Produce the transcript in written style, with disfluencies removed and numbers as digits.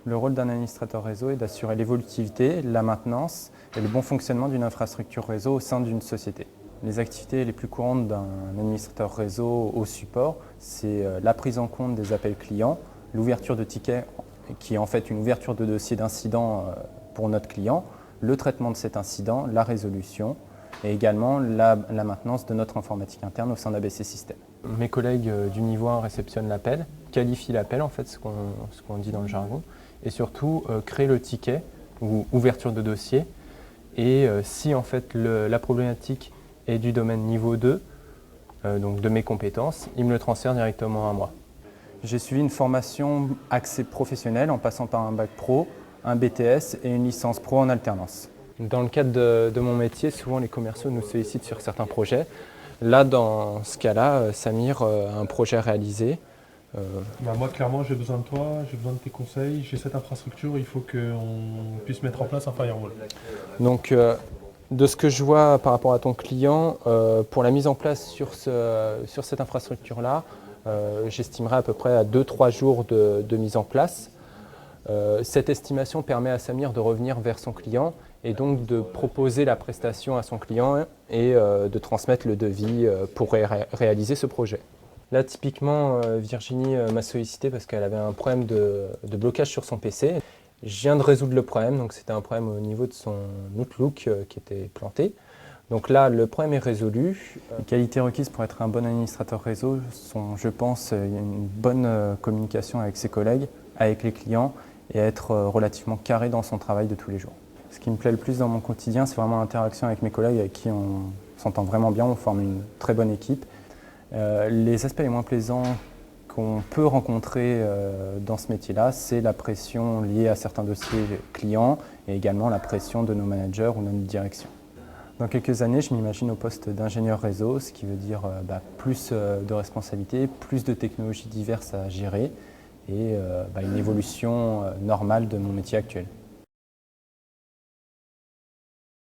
Le rôle d'un administrateur réseau est d'assurer l'évolutivité, la maintenance et le bon fonctionnement d'une infrastructure réseau au sein d'une société. Les activités les plus courantes d'un administrateur réseau au support, c'est la prise en compte des appels clients, l'ouverture de tickets qui est en fait une ouverture de dossier d'incident pour notre client, le traitement de cet incident, la résolution et également la maintenance de notre informatique interne au sein d'ABC System. Mes collègues du niveau 1 réceptionnent l'appel, qualifient l'appel en fait, ce qu'on dit dans le jargon, et surtout créent le ticket ou ouverture de dossier. Et si en fait la problématique est du domaine niveau 2, donc de mes compétences, ils me le transfèrent directement à moi. J'ai suivi une formation axée professionnelle en passant par un bac pro, un BTS et une licence pro en alternance. Dans le cadre de mon métier, souvent les commerciaux nous sollicitent sur certains projets. Là, dans ce cas-là, Samir a un projet réalisé. Moi, clairement, j'ai besoin de toi, j'ai besoin de tes conseils. J'ai cette infrastructure, il faut qu'on puisse mettre en place un firewall. Donc, de ce que je vois par rapport à ton client, pour la mise en place sur cette infrastructure-là, j'estimerais à peu près à 2-3 jours de mise en place. Cette estimation permet à Samir de revenir vers son client et donc de proposer la prestation à son client et de transmettre le devis pour réaliser ce projet. Là, typiquement, Virginie m'a sollicité parce qu'elle avait un problème de blocage sur son PC. Je viens de résoudre le problème, donc c'était un problème au niveau de son Outlook qui était planté. Donc là, le problème est résolu. Les qualités requises pour être un bon administrateur réseau sont, je pense, une bonne communication avec ses collègues, avec les clients et être relativement carré dans son travail de tous les jours. Ce qui me plaît le plus dans mon quotidien, c'est vraiment l'interaction avec mes collègues avec qui on s'entend vraiment bien, on forme une très bonne équipe. Les aspects les moins plaisants qu'on peut rencontrer dans ce métier-là, c'est la pression liée à certains dossiers clients et également la pression de nos managers ou de notre direction. Dans quelques années, je m'imagine au poste d'ingénieur réseau, ce qui veut dire plus de responsabilités, plus de technologies diverses à gérer et une évolution normale de mon métier actuel.